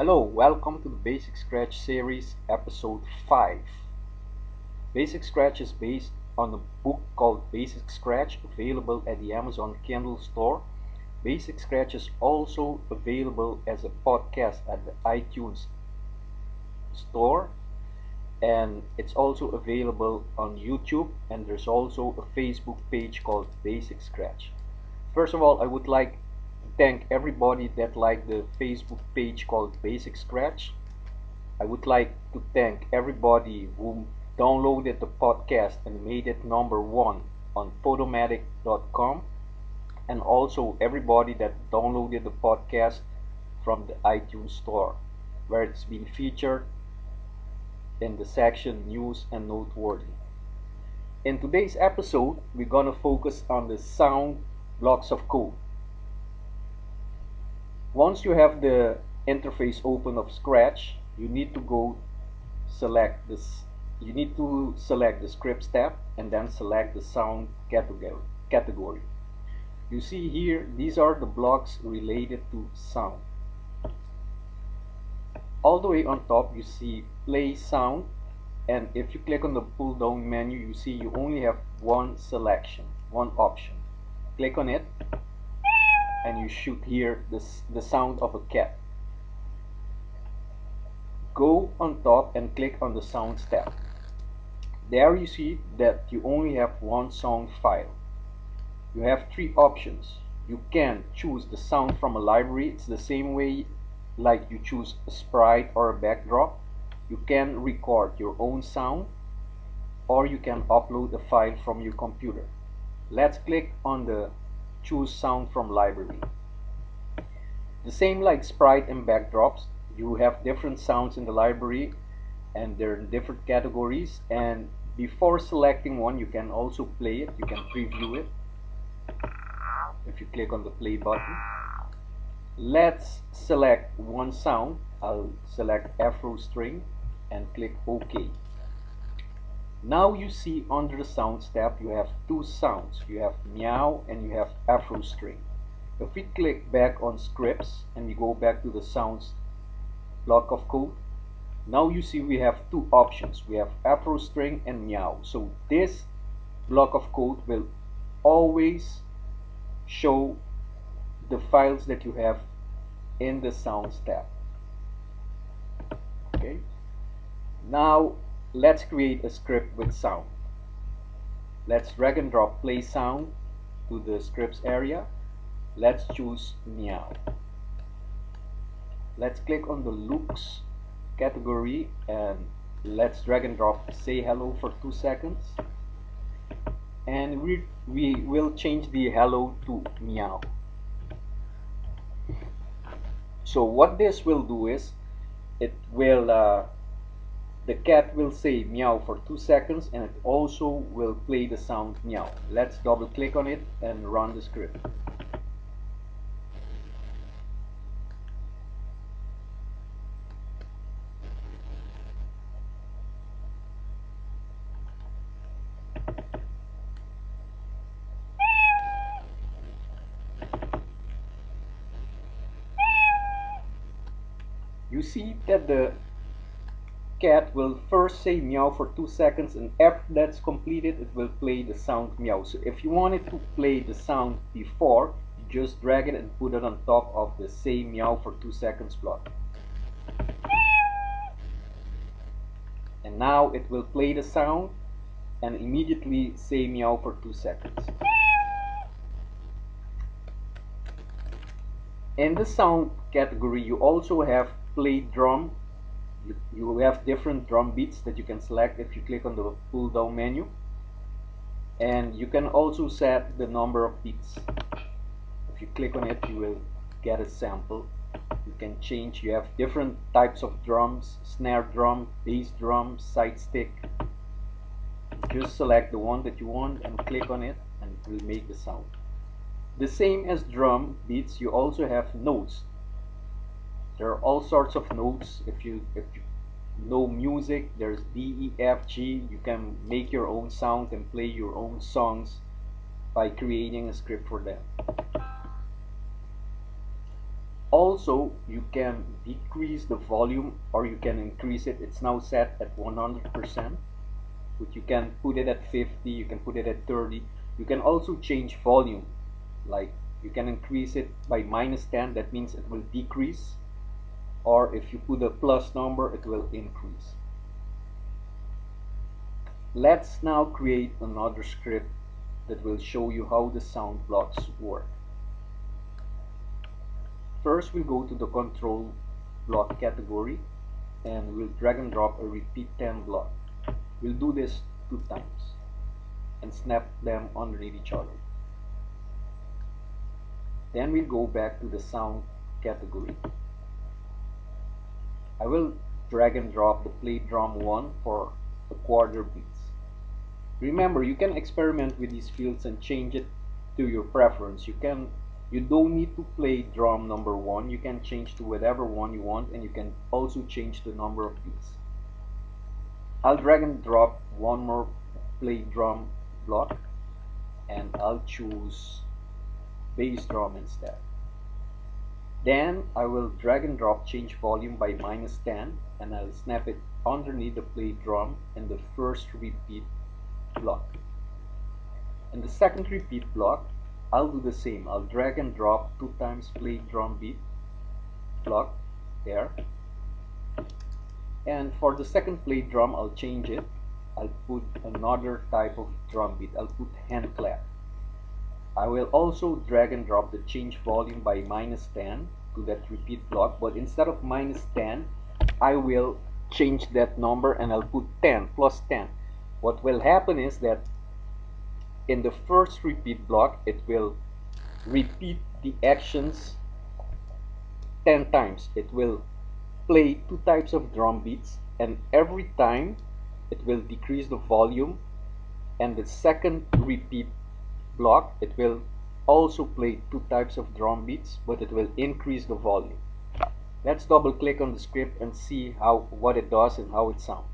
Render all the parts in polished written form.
Hello, welcome to the Basic Scratch series, episode 5. Basic Scratch is based on a book called Basic Scratch, available at the Amazon Kindle store. Basic Scratch is also available as a podcast at the iTunes store, and it's also available on YouTube, and there's also a Facebook page called Basic Scratch. First of all, I would like to thank everybody that liked the Facebook page called Basic Scratch. I would like to thank everybody who downloaded the podcast and made it #1 on Photomatic.com, and also everybody that downloaded the podcast from the iTunes store, where it's been featured in the section News and Noteworthy. In today's episode, we're gonna focus on the sound blocks of code. Once you have the interface open of Scratch, you need to go select this. You need to select the scripts tab and then select the sound category. You see here, these are the blocks related to sound. All the way on top, you see play sound, and if you click on the pull down menu, you see you only have one selection, one option. Click on it and you should hear the sound of a cat. Go on top and click on the sounds tab. There you see that you only have one sound file. You have three options. You can choose the sound from a library. It's the same way like you choose a sprite or a backdrop. You can record your own sound, or you can upload a file from your computer. Let's click on the choose sound from library. The same like sprite and backdrops, you have different sounds in the library, and they're in different categories, and before selecting one you can also play it. You can preview it if you click on the play button. Let's select one sound. I'll select Afro string and click OK. Now you see under the sounds tab you have two sounds. You have meow and you have Afro string. If we click back on scripts and we go back to the sounds block of code, now you see we have two options. We have Afro string and meow. So this block of code will always show the files that you have in the sounds tab. Okay, now let's create a script with sound. Let's drag and drop play sound to the scripts area. Let's choose meow. Let's click on the looks category and let's drag and drop say hello for 2 seconds, and we will change the hello to meow. So what this will do is it will the cat will say meow for 2 seconds, and it also will play the sound meow. Let's double click on it and run the script. You see that the cat will first say meow for 2 seconds, and after that's completed it will play the sound meow. So if you wanted to play the sound before, you just drag it and put it on top of the say meow for 2 seconds block, and now it will play the sound and immediately say meow for 2 seconds. In the sound category you also have play drum. You have different drum beats that you can select if you click on the pull down menu, and you can also set the number of beats. If you click on it you will get a sample. You can change. You have different types of drums: snare drum, bass drum, side stick. Just select the one that you want and click on it and it will make the sound. The same as drum beats, you also have notes. There are all sorts of notes. If you know music, there's D, E, F, G. You can make your own sound and play your own songs by creating a script for them. Also, you can decrease the volume or you can increase it. It's now set at 100%, but you can put it at 50, you can put it at 30. You can also change volume, like you can increase it by -10, that means it will decrease, or if you put a plus number, it will increase. Let's now create another script that will show you how the sound blocks work. First, we'll go to the control block category and we'll drag and drop a repeat 10 block. We'll do this 2 times and snap them underneath each other. Then we'll go back to the sound category. I will drag and drop the play drum 1 for a quarter beats. Remember, you can experiment with these fields and change it to your preference. You don't need to play drum number 1. You can change to whatever one you want, and you can also change the number of beats. I'll drag and drop one more play drum block and I'll choose bass drum instead. Then I will drag and drop change volume by -10 and I'll snap it underneath the play drum in the first repeat block. In the second repeat block, I'll do the same. I'll drag and drop 2 times play drum beat block there. And for the second play drum, I'll change it. I'll put another type of drum beat. I'll put hand clap. I will also drag and drop the change volume by -10 to that repeat block, but instead of -10, I will change that number and I'll put 10, plus 10. What will happen is that in the first repeat block, it will repeat the actions 10 times. It will play 2 types of drum beats, and every time it will decrease the volume. And the second repeat block, it will also play 2 types of drum beats, but it will increase the volume. Let's double click on the script and see what it does and how it sounds.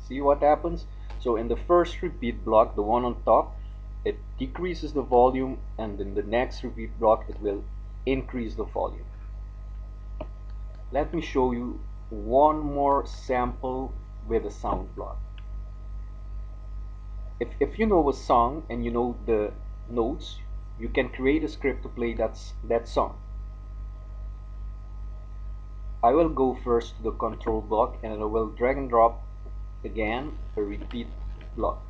See what happens? So in the first repeat block, the one on top, it decreases the volume, and in the next repeat block it will increase the volume. Let me show you one more sample with a sound block. If you know a song and you know the notes, you can create a script to play that song. I will go first to the control block and I will drag and drop again a repeat block.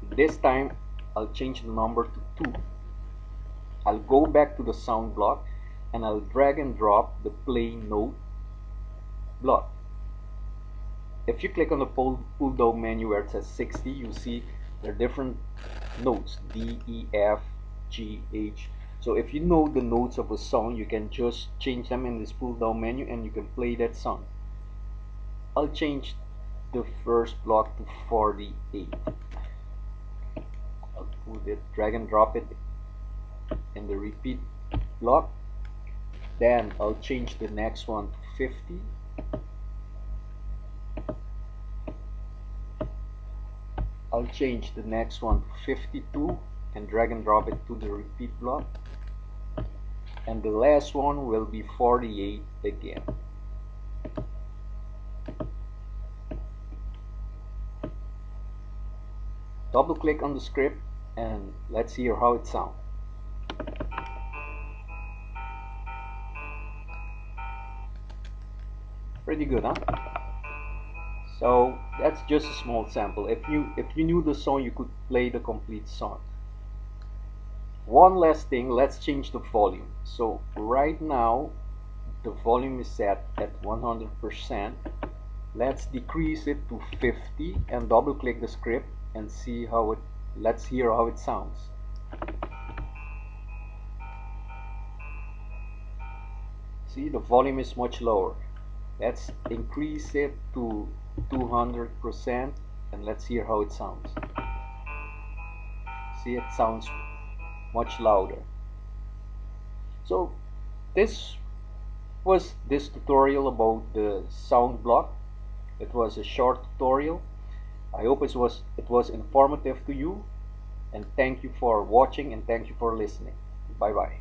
This time I'll change the number to 2. I'll go back to the sound block and I'll drag and drop the play note block. If you click on the pull down menu where it says 60, you see there are different notes, D, E, F, G, H. So if you know the notes of a song, you can just change them in this pull down menu and you can play that song. I'll change the first block to 48. I'll put it, drag and drop it in the repeat block. Then I'll change the next one to 50. I'll change the next one to 52 and drag and drop it to the repeat block. And the last one will be 48 again. Double click on the script and let's hear how it sounds. Pretty good, huh? So that's just a small sample. If you knew the song, you could play the complete song. One last thing, let's change the volume. So right now the volume is set at 100%. Let's decrease it to 50 and double click the script and see let's hear how it sounds. See, the volume is much lower. Let's increase it to 200% and let's hear how it sounds. See, it sounds much louder. So this was this tutorial about the sound block. It was a short tutorial. I hope it was informative to you, and thank you for watching and thank you for listening. Bye bye.